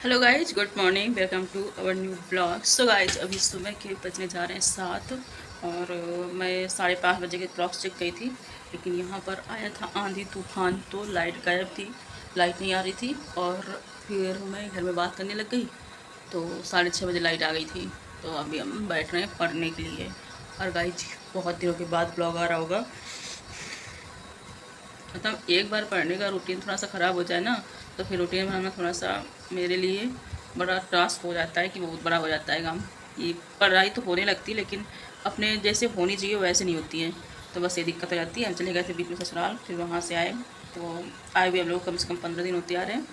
Hello guys, good morning, welcome to our new blog. So guys, अभी सुबह के बजने जा रहे हैं 7 और मैं 5:30 बजे के ब्लॉग चेक गई थी। लेकिन यहाँ पर आया था आंधी तूफान, तो लाइट गायब थी, लाइट नहीं आ रही थी। और फिर मैं घर में बात करने लग गई तो 6:30 बजे लाइट आ गई थी। तो अभी हम बैठ रहे हैं पढ़ने के लिए। और गाइज, बहुत दिनों के बाद ब्लॉग आ रहा होगा। मतलब एक बार पढ़ने का रूटीन थोड़ा सा ख़राब हो जाए ना, तो फिर रूटीन बनाना थोड़ा सा मेरे लिए बड़ा टास्क हो जाता है, कि बहुत बड़ा हो जाता है काम। ये पढ़ाई तो होने लगती है, लेकिन अपने जैसे होनी चाहिए वैसे नहीं होती है। तो बस ये दिक्कत हो जाती है। हम चले गए थे बीच में ससुराल, फिर वहाँ से आए। तो आए भी हम लोग कम से कम 15 दिन होते आ रहे हैं।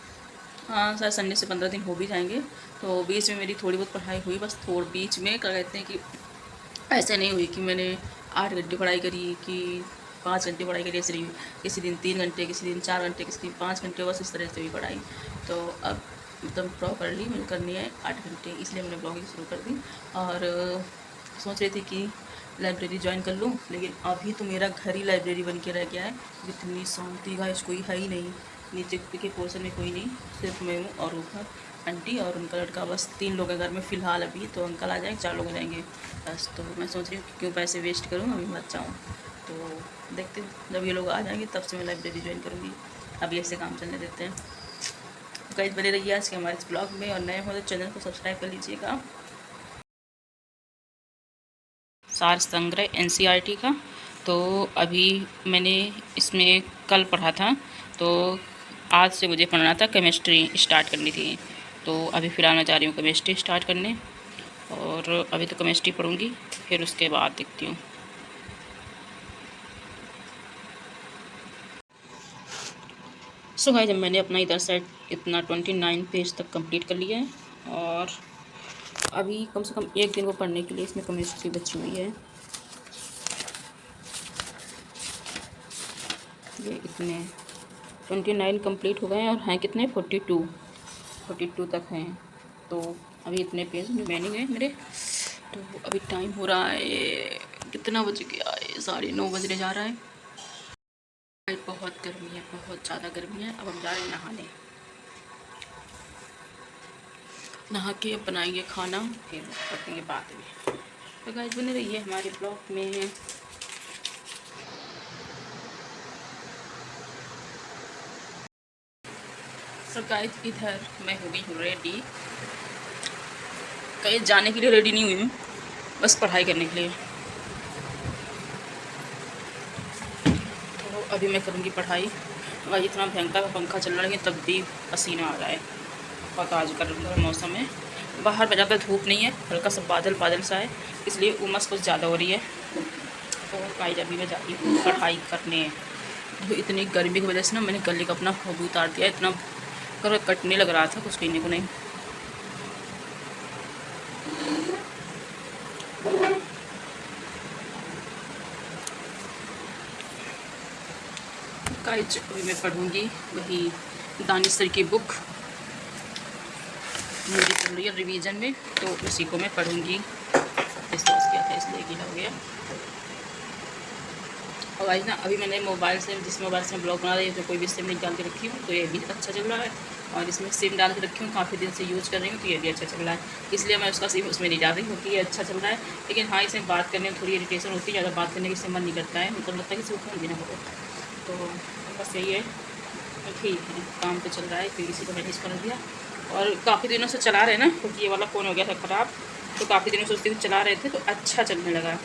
हाँ, शायद संडे से 15 दिन हो भी जाएंगे। तो बीच में मेरी थोड़ी बहुत पढ़ाई हुई, बस थोड़ी बीच में क्या कहते हैं कि ऐसे नहीं हुई कि मैंने 8 घंटे पढ़ाई करी, कि 5 घंटे पढ़ाई करी। ऐसे नहीं हुई। किसी दिन 3 घंटे, किसी दिन 4 घंटे, किसी दिन 5 घंटे, बस इस तरह से हुई पढ़ाई। तो अब एकदम प्रॉपरली मुझे करनी है 8 घंटे, इसलिए मैंने ब्लॉगिंग शुरू कर दी। और सोच रही थी कि लाइब्रेरी ज्वाइन कर लूँ, लेकिन अभी तो मेरा घर ही लाइब्रेरी बन के रह गया है। इतनी शांति का कोई है ही नहीं। नीचे के पोर्शन में कोई नहीं, सिर्फ मैं हूँ और ऊपर आंटी और उनका लड़का। बस 3 लोग हैं घर में फ़िलहाल। अभी तो अंकल आ जाएंगे, 4 लोग हो जाएंगे बस। तो मैं सोच रही हूँ कि क्यों पैसे वेस्ट करूँ, अभी मत जाऊँ। तो देखते हैं, जब ये लोग आ जाएंगे तब से मैं लाइब्रेरी ज्वाइन करूँगी। अभी ऐसे काम चलने देते हैं। तो गाइस, बने रहिए आज के हमारे इस ब्लॉग में, और नए हो तो चैनल को सब्सक्राइब कर लीजिएगा। सार संग्रह एनसीईआरटी का। तो अभी मैंने इसमें कल पढ़ा था, तो आज से मुझे पढ़ना था, केमिस्ट्री स्टार्ट करनी थी। तो अभी फ़िलहाल मैं जा रही हूँ केमिस्ट्री स्टार्ट करने। और अभी तो केमिस्ट्री पढ़ूँगी, फिर उसके बाद देखती हूँ। सो गाइस, जब मैंने अपना इधर साइड इतना 29 पेज तक कंप्लीट कर लिया है। और अभी कम से कम एक दिन को पढ़ने के लिए इसमें केमिस्ट्री बची हुई है। ये इतने 29 कंप्लीट हो गए हैं, और हैं कितने 42 तक हैं। तो अभी इतने पेज रिमेनिंग है मेरे। तो अभी टाइम हो रहा है, कितना बज गया है, 9:30 बजने जा रहा है। बहुत गर्मी है, बहुत ज़्यादा गर्मी है। अब हम जा रहे हैं नहाने। नहा के अब बनाएंगे खाना, फिर करेंगे बात में। तो गाइस, बने रहिए हमारे ब्लॉग में। तो गाइस, इधर मैं हो गई हूँ रेडी। कहीं जाने के लिए रेडी नहीं हुई हूँ, बस पढ़ाई करने के लिए। तो अभी मैं करूँगी पढ़ाई। तो इतना भयंकर पंखा चल रहा है, लेकिन तब भी पसीना आ रहा है। बहुत आज का मौसम है, बाहर में ज़्यादा धूप नहीं है, हल्का सा बादल बादल सा है, इसलिए उमस कुछ ज़्यादा हो रही है। तो गाइस, अभी मैं जा रही हूँ पढ़ाई करने। तो इतनी गर्मी की वजह से ना मैंने गले का अपना खूब उतार दिया। इतना कटने लग रहा था, कुछ कहने को नहीं। गाइस, अभी मैं पढ़ूँगी वही दानिश सर की बुक, मेरी चल रही है रिवीजन में, तो उसी को मैं पढ़ूँगी। डिस्कस किया था इसलिए गीला हो गया। और आज ना, अभी मैंने मोबाइल से, जिस मोबाइल से मैं ब्लॉग बना रही हूँ, तो कोई भी सिम नहीं डाल के रखी हूँ, तो ये भी अच्छा चल रहा है। और इसमें सिम डाल के रखी हूँ, काफ़ी दिन से यूज़ कर रही हूँ, तो ये भी अच्छा चल रहा है। इसलिए मैं उसका सिम उसमें नहीं डाल रही, क्योंकि ये अच्छा चल रहा है। लेकिन हाँ, इसमें बात करने में थोड़ी इरिटेशन होती है, ज़्यादा बात करने की मन नहीं करता है, मतलब लगता है कि सिर्फ फ़ोन भी ना हो। तो बस यही है। ठीक है, काम तो चल रहा है, फिर इसी को मैंने इसको रख दिया। और काफ़ी दिनों से चला रहे ना, क्योंकि ये वाला फ़ोन हो गया था ख़राब, तो काफ़ी दिनों से उसके चला रहे थे, तो अच्छा चलने लगा।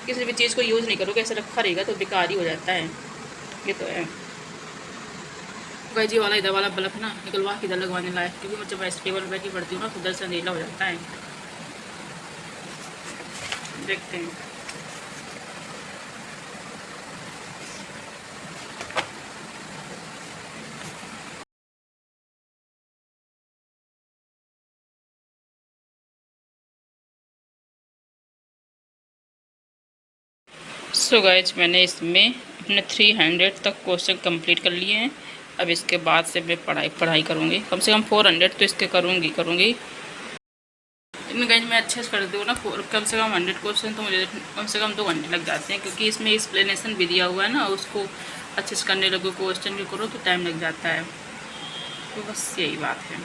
किसी भी चीज़ को यूज़ नहीं करोगे, ऐसा रखा रहेगा तो बेकार ही हो जाता है। ये तो है। जी वाला इधर वाला बल्ब ना निकलवा के इधर लगवाने लायक, क्योंकि मैं जब ऐसे टेबल पर बैठी पड़ती हूँ ना, तो उधर से अंधेला हो जाता है। देखते हैं। सो गाइज, मैंने इसमें अपने 300 तक क्वेश्चन कंप्लीट कर लिए हैं। अब इसके बाद से मैं पढ़ाई करूँगी, कम से कम 400 तो इसके करूँगी। लेकिन गाइज, मैं अच्छे से कर दूँ ना, कम से कम 100 क्वेश्चन तो मुझे कम से कम 2 घंटे लग जाते हैं, क्योंकि इसमें एक्सप्लेनेशन भी दिया हुआ है ना, उसको अच्छे से करने लगो, क्वेश्चन भी करो तो टाइम लग जाता है। तो बस यही बात है।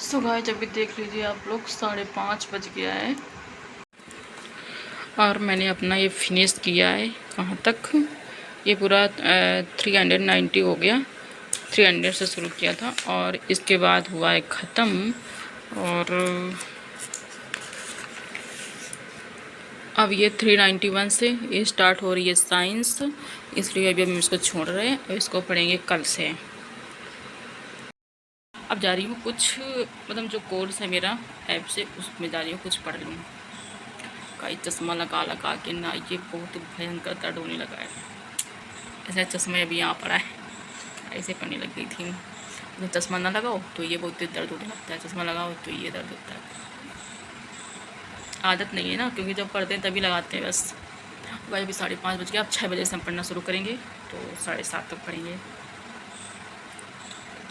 सो गाइस अभी देख लीजिए आप लोग 5:30 बज गया है और मैंने अपना ये फिनिश किया है। कहाँ तक ये पूरा 390 हो गया। 300 से शुरू किया था और इसके बाद हुआ है ख़त्म। और अब ये 391 से ये स्टार्ट हो रही है साइंस, इसलिए अभी हम इसको छोड़ रहे हैं और इसको पढ़ेंगे कल से। अब जा रही हूँ कुछ मतलब जो कोर्स है मेरा ऐप से उसमें जा रही हूँ कुछ पढ़ लूँ। कई चश्मा लगा लगा के ना ये बहुत भयंकर दर्द होने लगा है। ऐसा चश्मा अभी यहाँ पड़ा है, ऐसे पढ़ने लग गई थी। तो चश्मा ना लगाओ तो ये बहुत दर्द होने लगता है, चश्मा लगाओ तो ये दर्द होता है। आदत नहीं है ना, क्योंकि जब पढ़ते हैं तभी लगाते हैं बस। भाई अभी 5:30 बज गया। अब 6 बजे से हम पढ़ना शुरू करेंगे तो 7:30 तक पढ़ेंगे।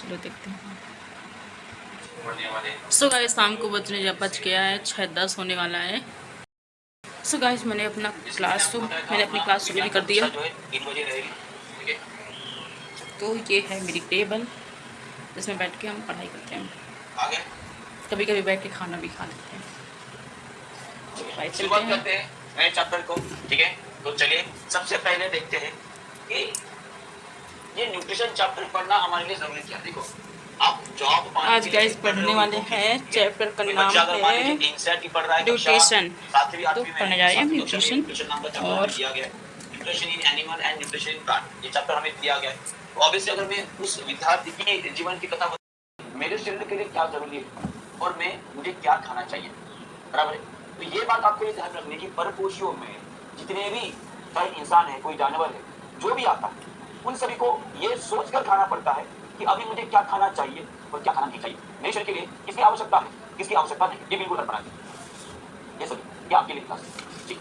चलो देखते हैं। सो गाइस शाम को बच गया है 6:10 होने वाला है। सो गाइस मैंने अपनी क्लास शुरू भी कर दिया। तो ये है मेरी टेबल जिसमें बैठ के हम पढ़ाई करते हैं। कभी कभी बैठ के खाना भी खा लेते हैं। शुरुआत करते हैं नए चैप्टर को। ठीक है, तो चलिए सबसे पहले देखते हैं कि ये न्यूट्रिशन चैप्टर पढ़ना हमारे लिए जरूरी क्या है। देखो आप जॉब आज गाइस पढ़ने वाले हैं चैप्टर का नाम है न्यूट्रिशन। तो पढ़ने जा रहे हैं न्यूट्रिशन और nutrition in animal and nutrition in plant. ये चैप्टर हमें दिया गया है। तो ऑब्वियसली अगर मैं उस विद्यार्थी की जीवन की कथा मेरे शरीर के लिए क्या जरूरी है और मुझे क्या खाना चाहिए, बराबर है। तो ये बात आपको ध्यान रखने की परपोषियों में जितने भी चाहे इंसान है कोई जानवर है जो भी आता है उन सभी को ये सोचकर खाना पड़ता है कि अभी मुझे क्या खाना चाहिए और क्या खाना नहीं चाहिए। मेरे शरीर के लिए किसकी आवश्यकता है किसकी आवश्यकता नहीं, ये बिल्कुल अर्पणा है। ये सभी ये आपके लिए ठीक।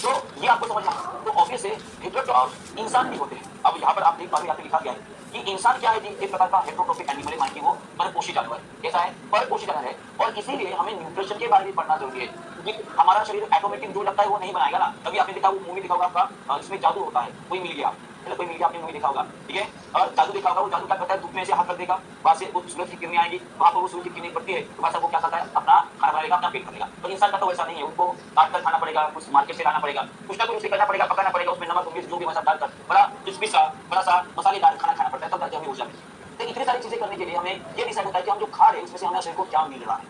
तो ये आपको समझना है। तो ऑब्वियस है हेटेरोट्रॉफ इंसान भी होते हैं। अब यहाँ पर आप देख पा रहे हैं लिखा गया है कि इंसान क्या है जी, एक प्रकार का हेटेरोट्रॉफिक एनिमल है, मान के वो परपोषी जानवर कैसा है, परपोषी जानवर है। और इसीलिए हमें न्यूट्रिशन के बारे में पढ़ना जरूरी है क्योंकि हमारा शरीर ऑटोमेटिक जो लगता है वो नहीं बनाएगा ना। कभी आपने देखा वो मूवी देखा होगा आपका, इसमें जादू होता है, कोई मिल गया कोई मिल गया, आपने मूवी देखा होगा, ठीक है। और जादू देखा होगा, वो जादू क्या करता है, धूप में से हाथ कर देगा, वहां से वो सूरज की किरणें आएंगी, वहां पर वो सूरज की किरणें पड़ती है तो वहां से वो क्या करता है अपना खाना बनाएगा, अपना पेट भरेगा। तो इंसान का तो वैसा नहीं है, उनको काट कर खाना पड़ेगा, कुछ मार्केट से लाना पड़ेगा, कुछ ना कुछ उसे करना पड़ेगा, पकाना पड़ेगा, उसमें नमक मिर्च जो भी मसाला डालकर बड़ा क्रिस्पी सा बड़ा सा मसालेदार खाना खाना पड़ता है, तब जाके हमें ऊर्जा मिलती है। तो इतनी सारी चीजें करने के लिए हमें ये डिसाइड होता है कि हम जो खा रहे हैं उसमें से हमारे शरीर को क्या मिल रहा है,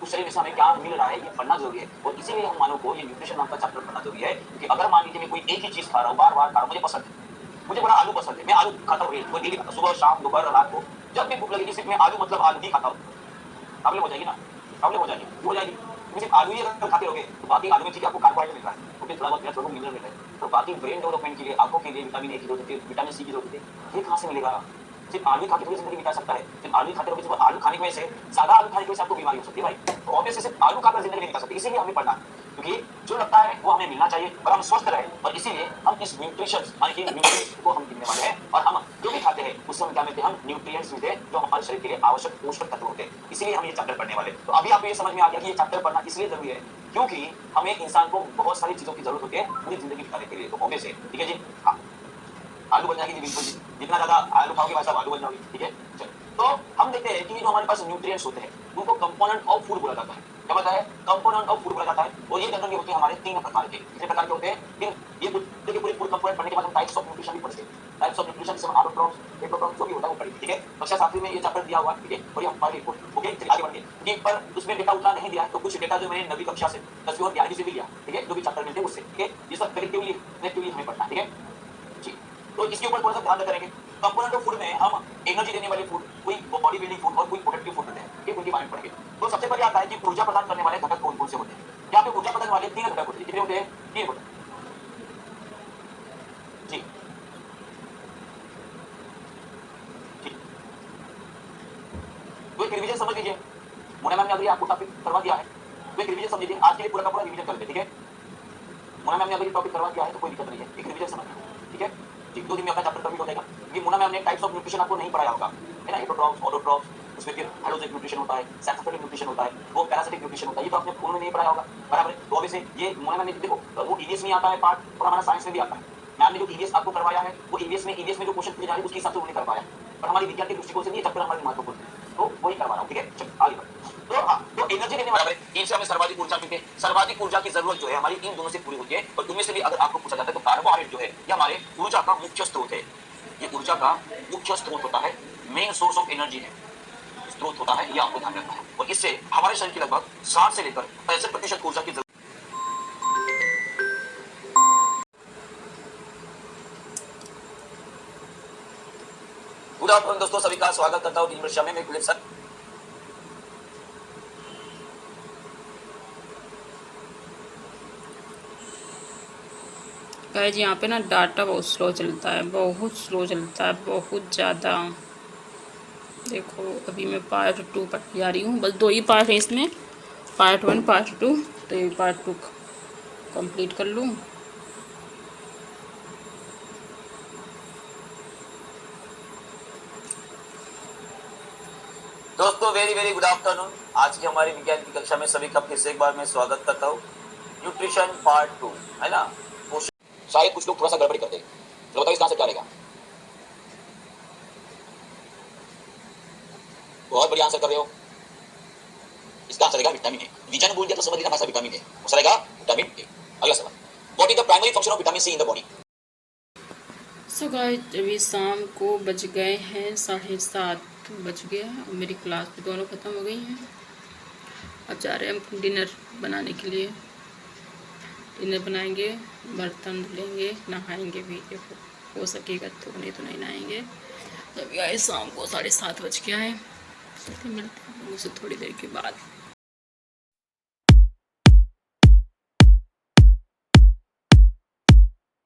उस शरीर में से हमें क्या मिल रहा है, ये पढ़ना जरूरी है। और इसीलिए हम मानव को ये न्यूट्रिशन नाम का चैप्टर पढ़ना जरूरी है कि अगर मान लीजिए मैं कोई एक ही चीज खा रहा हूँ, बार बार खा रहा हूँ, मुझे पसंद है, मुझे बड़ा आलू पसंद है, मैं आलू खाता हूँ, कोई डेली खाता, सुबह शाम दोपहर रात को जब भी भूख लगेगी सिर्फ मैं आलू मतलब आलू ही खाता हूँ, प्रॉब्लम हो जाएगी ना, प्रॉब्लम हो जाएगी, हो जाएगी। सिर्फ आलू ही अगर खाते रहोगे तो बाकी आलू में ठीक है आपको कार्बोहाइड्रेट मिल रहा है, तो फिर थोड़ा बहुत थोड़ा मिनरल मिल रहा है, तो बाकी ब्रेन डेवलपमेंट के लिए, आंखों के लिए विटामिन ए की जरूरत है, विटामिन सी की जरूरत है, ये कहाँ से मिलेगा। सिर्फ आलू खाते हुए जिंदगी बिता सकता है, सिर्फ आलू खाते रहोगे, सिर्फ आलू खाने की वजह से, सादा आलू खाने की वजह से आपको बीमारी हो सकती है भाई। तो ऑब्वियसली सिर्फ आलू खाकर जिंदगी नहीं बिता सकते, इसीलिए हमें पढ़ना है क्योंकि जो लगता है वो हमें मिलना चाहिए और हम स्वस्थ रहे। और इसीलिए हम इस न्यूट्रिशन माने कि न्यूट्रिएंट्स को हम गिनने वाले हैं और हम जो भी खाते हैं उससे हम क्या मिलते हैं, हम न्यूट्रिएंट्स मिलते हैं जो हमारे शरीर के लिए आवश्यक पोषक तत्व होते हैं। इसीलिए हम ये चैप्टर पढ़ने वाले। तो अभी आपको ये समझ में आ गया कि ये चैप्टर पढ़ना इसलिए जरूरी है क्योंकि हमें इंसान को बहुत सारी चीजों की जरूरत होती है पूरी जिंदगी बिताने के लिए। तो ऑब्वियस है, ठीक है जी, आलू बन जाएगी बिल्कुल, जितना ज्यादा आलू खाओगे वैसा आलू बन जाओगे, ठीक है। तो हम देखते हैं कि जो हमारे पास न्यूट्रिएंट्स होते हैं उनको कंपोनेंट ऑफ फूड बोला जाता है। क्या होता है, कंपोनेंट ऑफ फूड बोला जाता है। और ये जनरली होते हैं हमारे 3 प्रकार के। कितने प्रकार के होते हैं, ये पूरे फूड कंपोनेंट पढ़ने के बाद हम टाइप्स ऑफ न्यूट्रिशन भी पढ़ते हैं। टाइप्स ऑफ न्यूट्रिशन से हम ऑटोट्रॉफ्स, हेटेरोट्रॉफ्स जो भी होता है वो पढ़ेंगे, ठीक है। कक्षा 7वीं में ये चैप्टर दिया हुआ है, ठीक है। और ये हमारे रिपोर्ट ओके, चलिए आगे बढ़ते हैं। कि पर उसमें डेटा उतना नहीं दिया है, तो कुछ डेटा जो मैंने 9वीं कक्षा से 10वीं और 11वीं से भी लिया, ठीक है, जो भी चैप्टर मिलते हैं उससे, ठीक है। ये सब कलेक्टिवली हमें पढ़ना, ठीक है जी। तो इसके ऊपर थोड़ा सा ध्यान करेंगे। कंपोनेंट ऑफ फूड में हम एनर्जी देने वाले फूड, कोई बॉडी बिल्डिंग फूड और कोई प्रोडक्टिव फूड होते हैं, ठीक है, उनके बारे में पढ़ेंगे। तो सबसे पहले आता है कि ऊर्जा प्रदान करने वाले घटक कौन कौन से होते हैं। यहाँ पे ऊर्जा प्रदान वाले 3 घटक होते हैं। कितने होते हैं, 3 होते हैं जी, ठीक। तो एक रिवीजन समझ लीजिए, मोना मैम ने अभी आपको टॉपिक करवा दिया है, तो एक रिवीजन समझ लीजिए, आज के लिए पूरा का पूरा रिवीजन कर लेते, ठीक है। मोना मैम ने अभी टॉपिक करवा दिया है तो कोई दिक्कत नहीं है, एक रिवीजन समझ लीजिए, ठीक है। 2 दिन में अपना चैप्टर कंप्लीट हो जाएगा। ये मोना मैम ने टाइप्स ऑफ न्यूट्रिशन आपको नहीं पढ़ाया होगा, है ना, हेटेरोट्रॉफ्स, ऑटोट्रॉफ्स, उसमें फिर हाइड्रोजेनिक न्यूट्रिशन होता है, सैचुरेटेड न्यूट्रिशन होता है, वो पैरासिटिक न्यूट्रिशन होता है, ये तो आपने पूर्ण में नहीं पढ़ाया होगा, बराबर है। तो ऑब्वियसली ये मोना मैम ने देखो वो ईवीएस में आता है पार्ट और हमारा साइंस में भी आता है। मैम ने जो ईवीएस आपको करवाया है वो ईवीएस में जो क्वेश्चन पूछे जा रहे हैं उसके हिसाब से उन्होंने करवाया, पर हमारी विज्ञान के दृष्टिकोण से ये चैप्टर हमारे महत्वपूर्ण है, तो वही करवा रहा हूँ, ठीक है। चलो आगे बढ़ो। तो एनर्जी देने वाला इनसे हमें सर्वाधिक ऊर्जा मिलती है। सर्वाधिक ऊर्जा की जरूरत जो है हमारी इन दोनों से पूरी होती है, और उनमें से भी अगर आपको पूछा जाता है तो कार्बोहाइड्रेट जो है ये हमारे ऊर्जा का मुख्य स्रोत है। ये ऊर्जा का मुख्य स्रोत होता है, मेन सोर्स ऑफ एनर्जी है, स्रोत होता है, ये आपको ध्यान रखना है। और इससे हमारे शरीर की लगभग 60 से लेकर 65% ऊर्जा की जरूरत। गुड आफ्टरनून दोस्तों, सभी का स्वागत करता हूँ दिन में कुलदीप सर। गाइस यहाँ पे ना डाटा बहुत स्लो चलता है, बहुत स्लो चलता है, बहुत ज़्यादा। देखो अभी मैं पार्ट 2 पर जा रही हूँ, बस 2 ही पार्ट है इसमें, पार्ट 1 पार्ट 2। तो ये पार्ट 2 कंप्लीट कर लूँ। दोस्तों वेरी वेरी गुड आफ्टरनून। आज की हमारी विज्ञान की कक्षा में सभी का फिर से एक बार मैं स्वागत करता हूँ। न्यूट्रिशन पार्ट 2 है ना। शायद कुछ लोग थोड़ा सा गड़बड़ी करते हैं, तो बताओ इसका आंसर क्या रहेगा? बहुत बढ़िया आंसर कर रहे हो। इसका आंसर रहेगा विटामिन ए। विजन बोल दिया तो समझ लेना भाषा विटामिन ए, उसका रहेगा विटामिन ए। अगला सवाल, what is the primary function of vitamin C in the body? So guys अभी शाम को बज गए हैं 7:30 बज गया है, और मेरी क्लास भी दोनों ख़त्म हो गई हैं। अब जा रहे हैं हम डिनर बनाने के लिए। डिनर बनाएंगे, बर्तन धुलेंगे, नहाएंगे भी, देखो हो सकेगा तो, नहीं तो नहीं नहाएंगे। तो अभी आए शाम को 7:30 बज गया है। मिलते हैं उसे थोड़ी देर के बाद।